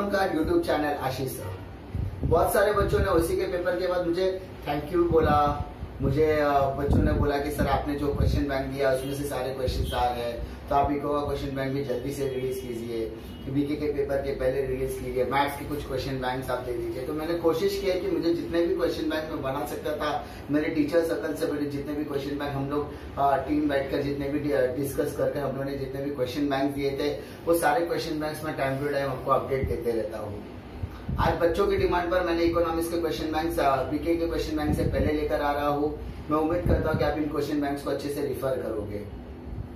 Welcome का YouTube channel आशीष sir. बहुत सारे बच्चों ने ओसी के पेपर के बाद मुझे थैंक यू बोला। मुझे बच्चों ने बोला कि सर आपने जो क्वेश्चन बैंक दिया उसमें से सारे क्वेश्चन आ गए, तो आप इको का क्वेश्चन बैंक भी जल्दी से रिलीज कीजिए, बीके के पेपर के पहले रिलीज कीजिए, मैथ्स के कुछ क्वेश्चन बैंक आप दे दीजिए। तो मैंने कोशिश की है कि मुझे जितने भी क्वेश्चन बैंक में बना सकता था, मेरे टीचर सर्कल से मेरे जितने भी क्वेश्चन बैंक हम लोग टीम बैठकर जितने भी डिस्कस करके हम लोगों ने जितने भी क्वेश्चन बैंक दिए थे, वो सारे क्वेश्चन बैंक में टाइम टू टाइम आपको अपडेट देते रहता हूँ। आज बच्चों की डिमांड पर मैंने इकोनॉमिक्स के क्वेश्चन बैंक बीके के क्वेश्चन बैंक से पहले लेकर आ रहा हूँ। मैं उम्मीद करता हूँ कि आप इन क्वेश्चन बैंक्स को अच्छे से रिफर करोगे।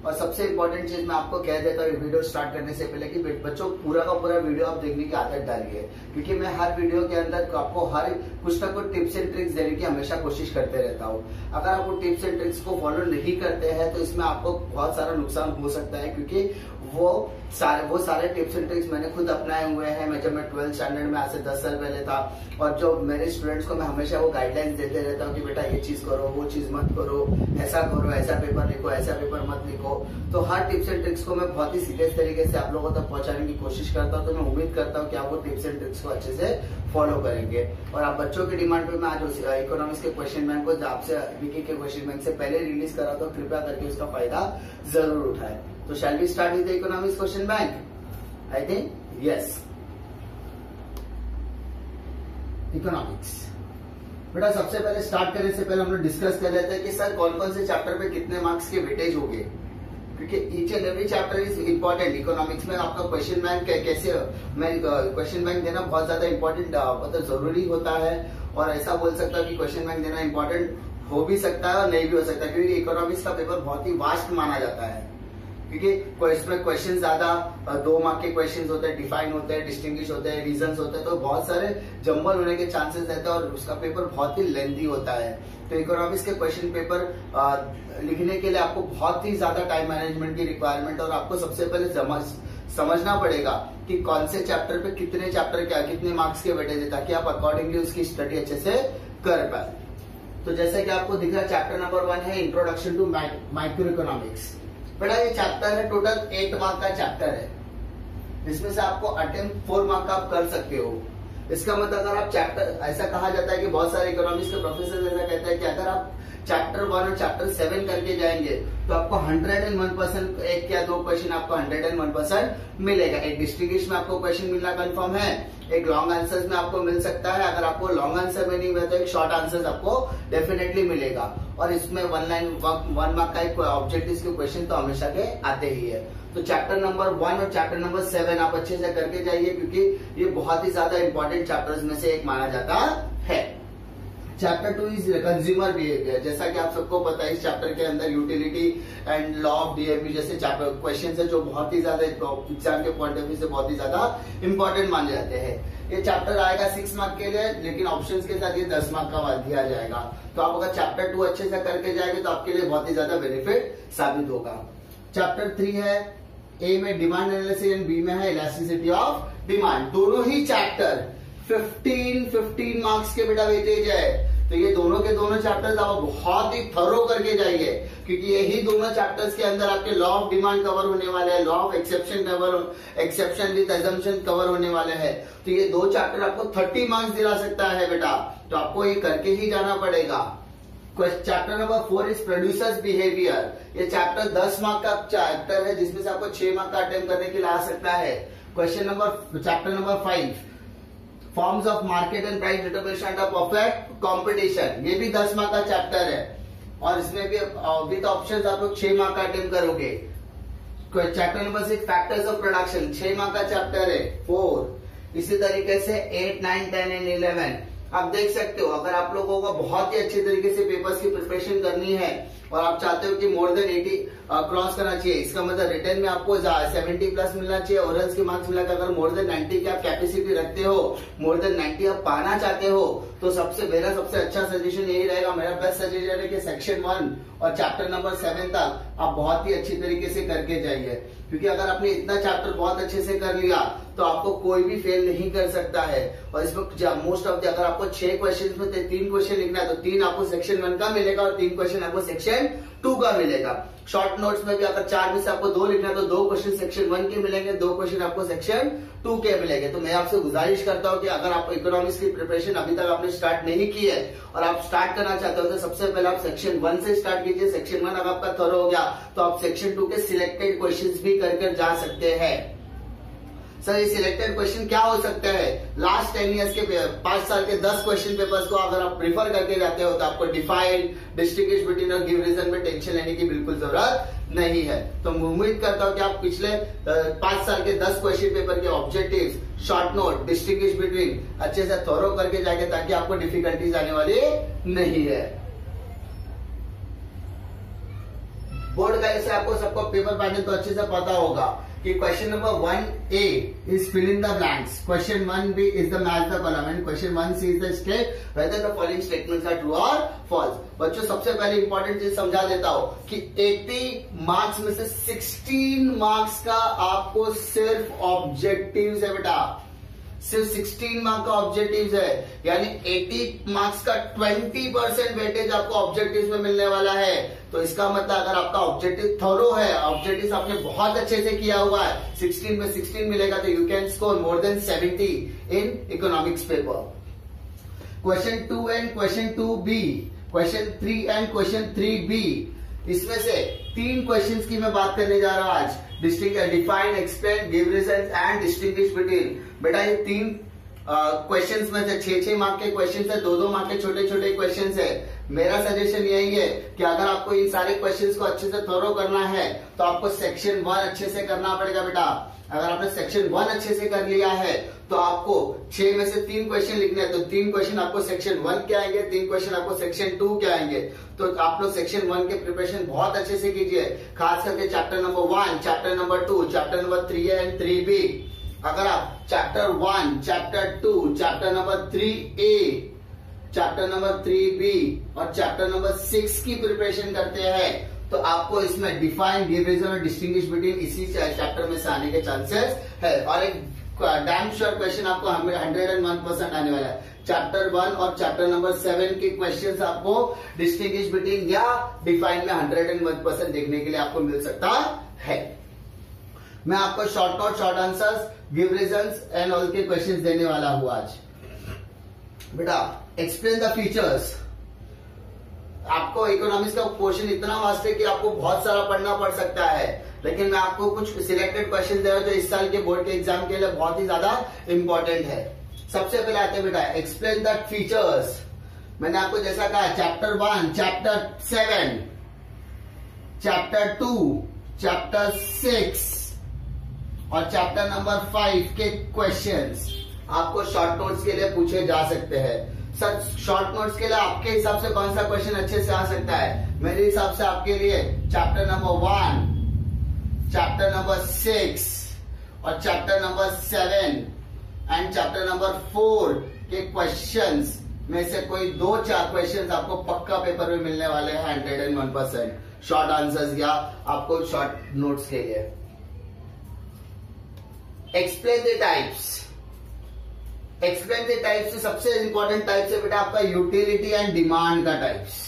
और सबसे इंपॉर्टेंट चीज मैं आपको कह देता हूँ वीडियो स्टार्ट करने से पहले कि बच्चों पूरा का पूरा वीडियो आप देखने की आदत डालिए, क्योंकि मैं हर वीडियो के अंदर आपको हर कुछ ना कुछ टिप्स एंड ट्रिक्स देने की हमेशा कोशिश करते रहता हूँ। अगर आप वो टिप्स एंड ट्रिक्स को फॉलो नहीं करते हैं तो इसमें आपको बहुत सारा नुकसान हो सकता है, क्योंकि वो सारे टिप्स एंड ट्रिक्स मैंने खुद अपनाए हुए हैं। मैं जब मैं 12th स्टैंडर्ड में आज से 10 साल पहले था, और जो मेरे स्टूडेंट्स को मैं हमेशा वो गाइडलाइंस देते रहता हूँ कि बेटा ये चीज करो, वो चीज मत करो, ऐसा करो, ऐसा पेपर लिखो, ऐसा पेपर मत लिखो। तो हर टिप्स एंड ट्रिक्स को मैं बहुत ही सीरियस तरीके से आप लोगों तक पहुंचाने की कोशिश करता हूँ। तो मैं उम्मीद करता हूँ कि आप वो टिप्स एंड ट्रिक्स को अच्छे से फॉलो करेंगे। और आप बच्चों की डिमांड पे मैं आज इकोनॉमिक्स के क्वेश्चन बैंक को आपसे बीके के क्वेश्चन बैंक से पहले रिलीज करा, तो कृपया करके उसका फायदा जरूर उठाए। तो shall we start with the economics question bank? I think yes. Economics बेटा सबसे पहले स्टार्ट करने से पहले हम लोग डिस्कस कर लेते हैं कि सर कौन कौन से चैप्टर पे कितने मार्क्स के वेटेज होंगे, क्योंकि each and every chapter is important. Economics में आपका क्वेश्चन बैंक कैसे क्वेश्चन बैंक देना बहुत ज्यादा इंपॉर्टेंट मतलब जरूरी होता है। और ऐसा बोल सकता हूँ कि क्वेश्चन बैंक देना इंपॉर्टेंट हो भी सकता है और नहीं भी हो सकता है, क्योंकि इकोनॉमिक्स का पेपर बहुत ही वास्ट माना जाता है। क्योंकि इसमें क्वेश्चन ज्यादा 2 मार्क के क्वेश्चन होते हैं, डिफाइन होते हैं, डिस्टिंग्विश होते हैं, रीजंस होते हैं, तो बहुत सारे जम्बल होने के चांसेस रहते हैं और उसका पेपर बहुत ही लेंथी होता है। तो इकोनॉमिक्स के क्वेश्चन पेपर लिखने के लिए आपको बहुत ही ज्यादा टाइम मैनेजमेंट की रिक्वायरमेंट, और आपको सबसे पहले समझना पड़ेगा कि कौन से चैप्टर पे कितने मार्क्स के वेटेज है, ताकि आप अकॉर्डिंगली उसकी स्टडी अच्छे से कर पाए। तो जैसे कि आपको दिख रहा है चैप्टर नंबर 1 है इंट्रोडक्शन टू माइक्रो इकोनॉमिक्स। बेटा ये चैप्टर है टोटल 8 मार्क का चैप्टर है, इसमें से आपको अटेम्प्ट 4 मार्क का आप कर सकते हो। इसका मतलब अगर आप चैप्टर, ऐसा कहा जाता है कि बहुत सारे इकोनॉमिक्स के प्रोफेसर ऐसा कहते हैं कि अगर आप चैप्टर 1 और चैप्टर 7 करके जाएंगे तो आपको 101% 1 या 2 क्वेश्चन आपको 101% मिलेगा। एक डिस्टिंग्विश में आपको क्वेश्चन मिलना कंफर्म है, एक लॉन्ग आंसर्स में आपको मिल सकता है। अगर आपको लॉन्ग आंसर में नहीं मिला तो एक शॉर्ट आंसर आपको डेफिनेटली मिलेगा। और इसमें 1 मार्क का एक ऑब्जेक्टिव के क्वेश्चन तो हमेशा के आते ही है। तो चैप्टर नंबर 1 और चैप्टर नंबर 7 आप अच्छे से करके जाइए, क्योंकि ये बहुत ही ज्यादा इंपॉर्टेंट चैप्टर्स में से एक माना जाता है। Chapter 2 is consumer behaviour. जैसा कि आप सबको पता है इस चैप्टर के अंदर utility and law of DMP जैसे क्वेश्चन है जो बहुत ही ज्यादा एग्जाम के पॉइंट ऑफ व्यू से बहुत ही ज्यादा इंपॉर्टेंट माने जाते हैं। ये चैप्टर आएगा 6 मार्क के लिए, लेकिन ऑप्शंस के साथ ये 10 मार्क का दिया जाएगा। तो आप अगर चैप्टर 2 अच्छे से करके जाएंगे तो आपके लिए बहुत ही ज्यादा बेनिफिट साबित होगा। चैप्टर 3 है ए में डिमांड एनालिसिस एंड बी में है इलास्टिसिटी ऑफ डिमांड। दोनों ही चैप्टर 15 मार्क्स के बेटा वेटेज है। तो ये दोनों के दोनों चैप्टर्स आप बहुत ही थरो करके जाइए, क्योंकि यही दोनों चैप्टर्स के अंदर आपके लॉ ऑफ डिमांड कवर होने वाले हैं, law of exception with assumption cover होने वाले हैं। तो ये 2 चैप्टर आपको 30 मार्क्स दिला सकता है बेटा, तो आपको ये करके ही जाना पड़ेगा। Chapter number 4 is producers behaviour. ये चैप्टर 10 मार्क का चैप्टर है, जिसमें से आपको 6 मार्क का अटेम्प्ट करने के लिए आ सकता है। Chapter number 5 forms of market and price determination of perfect competition. ये भी 10 मार्क का चैप्टर है, और इसमें भी विद ऑप्शंस आप लोग 6 मार्क का अटेम्प्ट करोगे। Chapter number 6 factors of production 6 mark का चैप्टर है 4। इसी तरीके से 8, 9, 10 एंड 11 आप देख सकते हो। अगर आप लोगों को बहुत ही अच्छे तरीके से पेपर्स की प्रिपरेशन करनी है और आप चाहते हो कि मोर देन 80 क्रॉस करना चाहिए, इसका मतलब रिटर्न में आपको 70 प्लस मिलना चाहिए, ओरल्स के मार्क्स मिला, अगर मोर देन 90 की आप कैपेसिटी रखते हो, मोर देन 90 आप पाना चाहते हो, तो मेरा सबसे अच्छा सजेशन यही रहेगा, मेरा बेस्ट सजेशन है कि सेक्शन 1 और चैप्टर नंबर 7 तक आप बहुत ही अच्छी तरीके से करके जाइए। क्योंकि अगर आपने इतना चैप्टर बहुत अच्छे से कर लिया तो आपको कोई भी फेल नहीं कर सकता है। और इसमें मोस्ट ऑफ अगर आपको 6 क्वेश्चन में 3 क्वेश्चन लिखना है तो 3 आपको सेक्शन 1 का मिलेगा और 3 क्वेश्चन आपको सेक्शन 2 का मिलेगा। शॉर्ट नोट्स में भी अगर 4 में से आपको 2 लिखना है तो 2 क्वेश्चन सेक्शन 1 के मिलेंगे, 2 क्वेश्चन आपको सेक्शन 2 के मिलेंगे। तो मैं आपसे गुजारिश करता हूं कि अगर आप इकोनॉमिक्स की प्रिपरेशन अभी तक आपने स्टार्ट नहीं की है और आप स्टार्ट करना चाहते हो तो सबसे पहले आप सेक्शन 1 से स्टार्ट कीजिए। सेक्शन 1 अगर आपका थोड़ा हो गया तो आप सेक्शन 2 के सिलेक्टेड क्वेश्चंस भी करके जा सकते हैं। सर ये सिलेक्टेड क्वेश्चन क्या हो सकते हैं? लास्ट 10 इयर्स के 5 साल के 10 क्वेश्चन पेपर्स को अगर आप प्रीफर करके जाते हो तो आपको डिफाइन, डिस्टिंग्विश बिटवीन और गिव रीजन में टेंशन लेने की बिल्कुल जरूरत नहीं है। तो मैं उम्मीद करता हूं कि आप पिछले 5 साल के 10 क्वेश्चन पेपर के objectives, short note, distinguish between अच्छे से थोरो करके जाएंगे ताकि आपको डिफिकल्टीज आने वाली नहीं है। बोर्ड का से आपको सबको पेपर पैटर्न तो अच्छे से पता होगा कि question number 1A is fill in the blanks, question 1B is the match the column and question 1C is the state whether the following statements are true और फॉल्स। बच्चों सबसे पहले इंपॉर्टेंट चीज समझा देता हूं कि 80 मार्क्स में से 16 मार्क्स का आपको सिर्फ ऑब्जेक्टिव्स है बेटा, सिर्फ 16 मार्क्स का ऑब्जेक्टिव्स है, यानी 80 मार्क्स का 20% वेटेज आपको ऑब्जेक्टिव्स में मिलने वाला है। तो इसका मतलब अगर आपका ऑब्जेक्टिव थोरो है, ऑब्जेक्टिव्स आपने बहुत अच्छे से किया हुआ है, 16 में 16 मिलेगा तो you can score more than 70 in economics paper. Question 2 and question 2B, question 3 and question 3B, इसमें से 3 क्वेश्चंस की मैं बात करने जा रहा हूं आज। Define, explain, give reasons and distinguish between. बेटा ये 3 क्वेश्चंस में से 6-6 मार्क के क्वेश्चंस है, 2-2 मार्क के छोटे छोटे क्वेश्चंस है। मेरा सजेशन यही है कि अगर आपको इन सारे क्वेश्चंस को अच्छे से थोरो करना है तो आपको सेक्शन 1 अच्छे से करना पड़ेगा बेटा। अगर आपने सेक्शन 1 अच्छे से कर लिया है तो आपको 6 में से 3 क्वेश्चन लिखने हैं, तो 3 क्वेश्चन आपको सेक्शन 1 के आएंगे, 3 क्वेश्चन आपको सेक्शन 2 के आएंगे। तो आप लोग सेक्शन 1 के प्रिपरेशन बहुत अच्छे से कीजिए, खास करके chapter number 1, chapter number 2, chapter number 3 and 3B। अगर आप chapter 1, chapter 2, chapter number 3A, chapter number 3B और चैप्टर नंबर 6 की प्रिपरेशन करते हैं तो आपको इसमें डिफाइन, गिव रीजन और डिस्टिंग्विश बिटवीन इसी चैप्टर में से आने के चांसेस है। और एक डैम श्योर क्वेश्चन आपको 101% आने वाला है। चैप्टर 1 और चैप्टर नंबर 7 के क्वेश्चंस आपको डिस्टिंग्विश बिटवीन या डिफाइन में 101% देखने के लिए आपको मिल सकता है। मैं आपको short note, short answers, give reasons and all के क्वेश्चंस देने वाला हूं आज। बेटा एक्सप्लेन द फीचर्स। आपको इकोनॉमिक्स का पोर्शन इतना वास्ट है कि आपको बहुत सारा पढ़ना पड़ सकता है, लेकिन मैं आपको कुछ सिलेक्टेड क्वेश्चन दे रहा हूं जो इस साल के बोर्ड के एग्जाम के लिए बहुत ही ज्यादा इंपॉर्टेंट है। सबसे पहले आते हैं बेटा एक्सप्लेन द फीचर्स। मैंने आपको जैसा कहा चैप्टर 1, चैप्टर 7, चैप्टर 2, चैप्टर 6 और चैप्टर नंबर 5 के क्वेश्चंस आपको शॉर्ट नोट्स के लिए पूछे जा सकते हैं। सर शॉर्ट नोट्स के लिए आपके हिसाब से कौन सा क्वेश्चन अच्छे से आ सकता है? मेरे हिसाब से आपके लिए चैप्टर नंबर 1, चैप्टर नंबर 6 और chapter number 7 and chapter number 4 के क्वेश्चंस में से कोई 2-4 क्वेश्चंस आपको पक्का पेपर में मिलने वाले हैं 101% शॉर्ट आंसर्स या आपको शॉर्ट नोट्स के लिए। Explain the types. Explain the types से सबसे इंपॉर्टेंट टाइप्स है बेटा आपका यूटिलिटी एंड डिमांड का टाइप्स।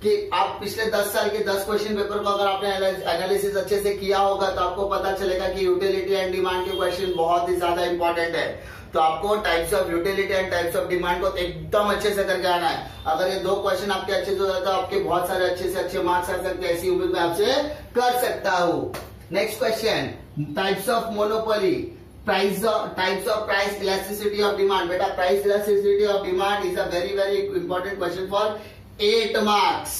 कि आप पिछले 10 साल के 10 क्वेश्चन पेपर को अगर आपने एनालिसिस अच्छे से किया होगा तो आपको पता चलेगा कि यूटिलिटी एंड डिमांड के क्वेश्चन बहुत ही ज्यादा इंपॉर्टेंट है। तो आपको types of utility and types of demand को एकदम अच्छे से करके आना है। अगर ये 2 क्वेश्चन आपके अच्छे से हो जाए तो आपके बहुत सारे अच्छे से अच्छे मार्क्स आ सकते हैं, ऐसी उम्मीद मैं आपसे कर सकता हूं। Next question, types of monopoly, types of price elasticity of demand। बेटा price elasticity of demand is a very important question for 8 marks।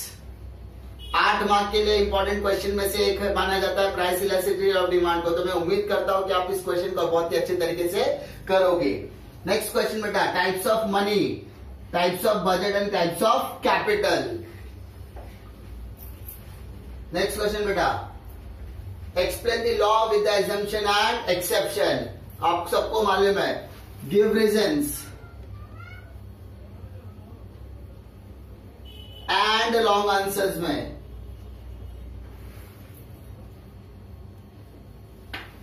8 mark के लिए इंपॉर्टेंट क्वेश्चन में से एक माना जाता है प्राइस इलास्टिसिटी ऑफ डिमांड को। तो मैं उम्मीद करता हूं कि आप इस क्वेश्चन को बहुत ही अच्छे तरीके से करोगे। नेक्स्ट क्वेश्चन बेटा types of money, types of budget and types of capital. Next question बेटा explain the law with the assumption and exception. आप सबको मालूम है give reasons and long answers में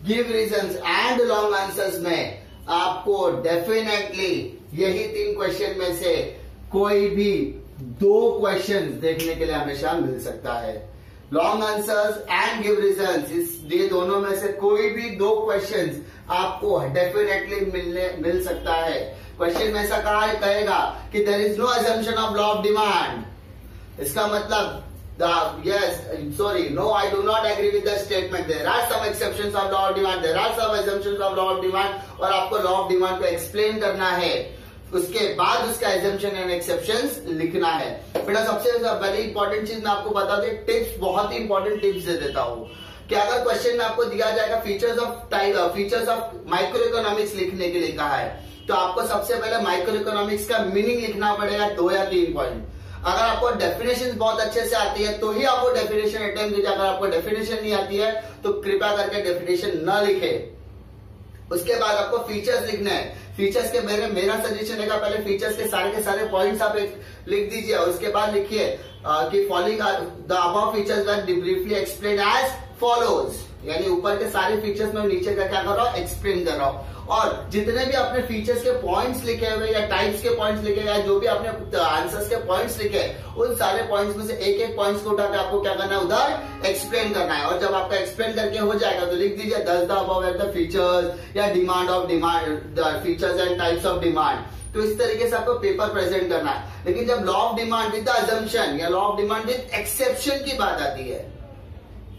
give reasons and long answers में आपको definitely यही 3 question में से कोई भी 2 क्वेश्चंस देखने के लिए हमेशा मिल सकता है। Long answers and give reasons, ये दोनों में से कोई भी 2 क्वेश्चंस आपको डेफिनेटली मिल सकता है। क्वेश्चन में ऐसा कहेगा कि there is no assumption of law of demand, इसका मतलब no, I do not agree with the statement. There are some exceptions of law of demand. There are some assumptions of law of demand. और आपको law of demand को explain करना है, उसके बाद उसका assumption and exceptions लिखना है। बेटा सबसे पहले इंपॉर्टेंट चीज मैं आपको बता दूं, टिप्स, बहुत ही इंपॉर्टेंट टिप्स दे देता हूँ कि अगर क्वेश्चन में आपको दिया जाएगा फीचर्स ऑफ माइक्रो इकोनॉमिक्स लिखने के लिए कहा है, तो आपको सबसे पहले माइक्रो इकोनॉमिक्स का मीनिंग लिखना पड़ेगा 2 या 3 पॉइंट। अगर आपको डेफिनेशन बहुत अच्छे से आती है तो ही आपको डेफिनेशन अटेम्प्ट कीजिए, अगर आपको डेफिनेशन नहीं आती है तो कृपया करके डेफिनेशन न लिखे। उसके बाद आपको फीचर्स लिखना है। फीचर्स के मेरा सजेशन है पहले फीचर्स के सारे पॉइंट्स आप लिख दीजिए और उसके बाद लिखिए कि following the above features are briefly explain as follows, यानी ऊपर के सारे फीचर्स में नीचे का क्या कर रहा हूं, एक्सप्लेन कर रहा हूं। और जितने भी आपने फीचर्स के पॉइंट्स लिखे हुए या टाइप्स के पॉइंट्स लिखे या जो भी आपने आंसर्स के पॉइंट्स लिखे, उन सारे पॉइंट्स में से एक पॉइंट्स को उठा के आपको क्या करना है, उधर एक्सप्लेन करना है। और जब आपका एक्सप्लेन करके हो जाएगा तो लिख दीजिए the above are the features या demand of demand, features and types of demand. तो इस तरीके से आपको पेपर प्रेजेंट करना है। लेकिन जब law of demand with assumption या law of demand with exception की बात आती है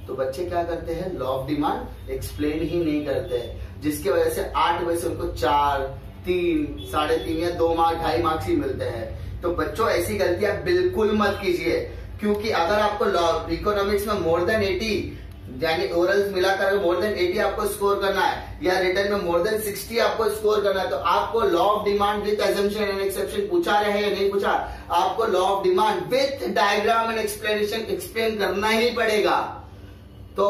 तो बच्चे क्या करते हैं, लॉ ऑफ डिमांड एक्सप्लेन ही नहीं करते हैं, जिसकी वजह से 8 में से उनको 4, 3, 3.5 या 2 मार्क 2.5 मार्क्स ही मिलते हैं। तो बच्चों ऐसी गलतियां बिल्कुल मत कीजिए, क्योंकि अगर आपको लॉ इकोनॉमिक्स में मोर देन 80 यानी ओरल्स मिलाकर मोर देन 80 आपको स्कोर करना है या रिटर्न में मोर देन 60 आपको स्कोर करना है, तो आपको law of demand with assumption and exception पूछा रहे या नहीं पूछा, आपको law of demand with diagram and explanation explain करना ही पड़ेगा। तो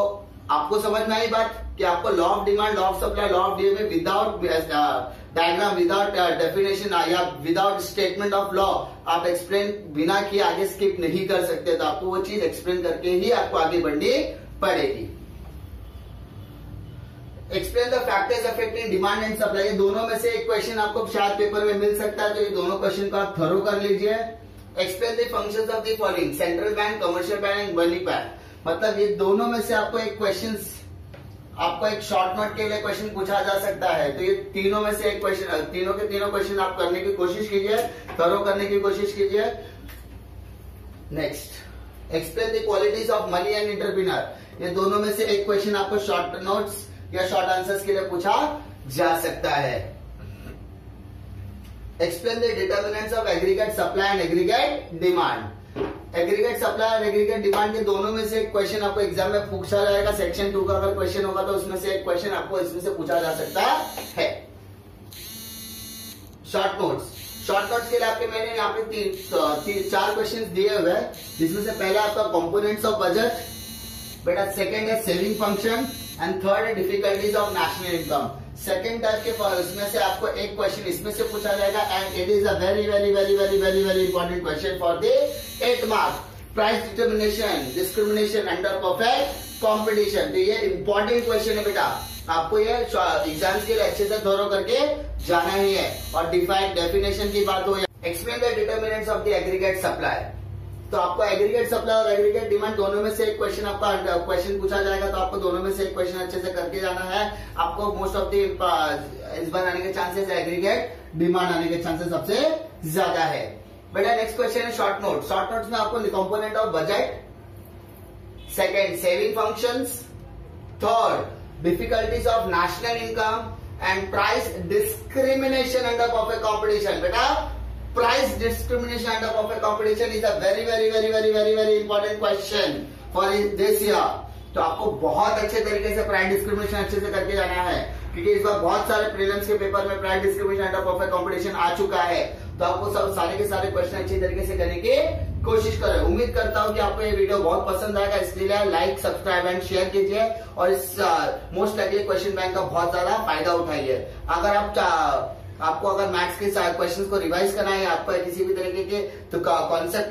आपको समझ में आई बात कि आपको law of demand, law of supply, law of DMA without diagram, without definition या विदाउट स्टेटमेंट ऑफ लॉ आप एक्सप्लेन बिना किए आगे स्किप नहीं कर सकते। तो आपको वो चीज एक्सप्लेन करके ही आपको आगे बढ़नी पड़ेगी। Explain the factors affecting demand and supply, ये दोनों में से एक क्वेश्चन आपको शायद पेपर में मिल सकता है, तो ये दोनों क्वेश्चन को आप थरो कर लीजिए। Explain the functions of the following, central bank, commercial bank and money bank. मतलब ये दोनों में से आपको एक क्वेश्चन, आपको एक शॉर्ट नोट के लिए क्वेश्चन पूछा जा सकता है। तो ये तीनों में से एक क्वेश्चन, तीनों के तीनों क्वेश्चन आप करने की कोशिश कीजिए, थरो करने की कोशिश कीजिए। Next, explain the qualities of money and entrepreneur, ये दोनों में से एक क्वेश्चन आपको शॉर्ट नोट्स या शॉर्ट आंसर्स के लिए पूछा जा सकता है। Explain the determinants of aggregate supply and aggregate demand, aggregate supply और एग्रीगेट डिमांड के दोनों में से एक क्वेश्चन आपको एग्जाम में पूछा जाएगा। सेक्शन 2 का अगर क्वेश्चन होगा तो उसमें से एक क्वेश्चन आपको इसमें से पूछा जा सकता है। शॉर्ट नोट्स के लिए आपके मैंने यहाँ पे 4 क्वेश्चन दिए हुए हैं, जिसमें से पहला आपका कंपोनेंट्स ऑफ बजट, बेटा सेकंड है सेविंग फंक्शन एंड थर्ड है difficulties of national income. Second type के इसमें से आपको एक क्वेश्चन इसमें से पूछा जाएगा and it is a very very very very very very important question for the 8 marks. Price determination, discrimination under perfect competition, तो ये इंपॉर्टेंट क्वेश्चन है बेटा, आपको ये एग्जाम के लिए अच्छे से थोरो करके जाना ही है। और डिफाइंड डेफिनेशन की बात हो, explain the determinants of the aggregate supply, तो आपको एग्रीगेट सप्लाई और एग्रीगेट डिमांड दोनों में से एक क्वेश्चन आपका क्वेश्न पूछा जाएगा, तो आपको दोनों में से एक क्वेश्चन अच्छे से करके जाना है। आपको मोस्ट ऑफ द इस बार आने के चांसेस एग्रीगेट डिमांड आने के चांसेस सबसे ज्यादा है। बेटा नेक्स्ट क्वेश्चन है शॉर्ट नोट। शॉर्ट नोट्स में आपको component of budget, second saving functions, third difficulties of national income and price discrimination under perfect competition. बेटा price discrimination under perfect competition is a very very very very very very important question for this year। तो आपको बहुत अच्छे तरीके से price discrimination अच्छे से करके जाना है, क्योंकि इस बार बहुत सारे प्रीलिम्स के पेपर में price discrimination under perfect competition आ चुका है। तो आपको सब सारे के सारे क्वेश्चन अच्छी तरीके से करने की कोशिश करें। उम्मीद करता हूं कि आपको ये वीडियो बहुत पसंद आएगा, इसलिए लाइक, सब्सक्राइब एंड शेयर कीजिए और इस मोस्ट लाइकली क्वेश्चन बैंक का बहुत ज्यादा फायदा उठाइए। अगर आपको अगर मैथ्स के क्वेश्चंस को रिवाइज करना है, आपको किसी भी तरीके के तो कॉन्सेप्ट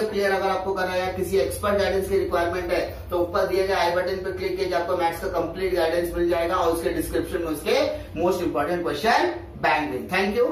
क्लियर अगर आपको करना है या किसी एक्सपर्ट गाइडेंस की रिक्वायरमेंट है, तो ऊपर दिए गए आई बटन पर क्लिक कीजिए, आपको मैथ्स का कंप्लीट गाइडेंस मिल जाएगा और उसके डिस्क्रिप्शन में उसके मोस्ट इंपोर्टेंट क्वेश्चन बैंक में। Thank you.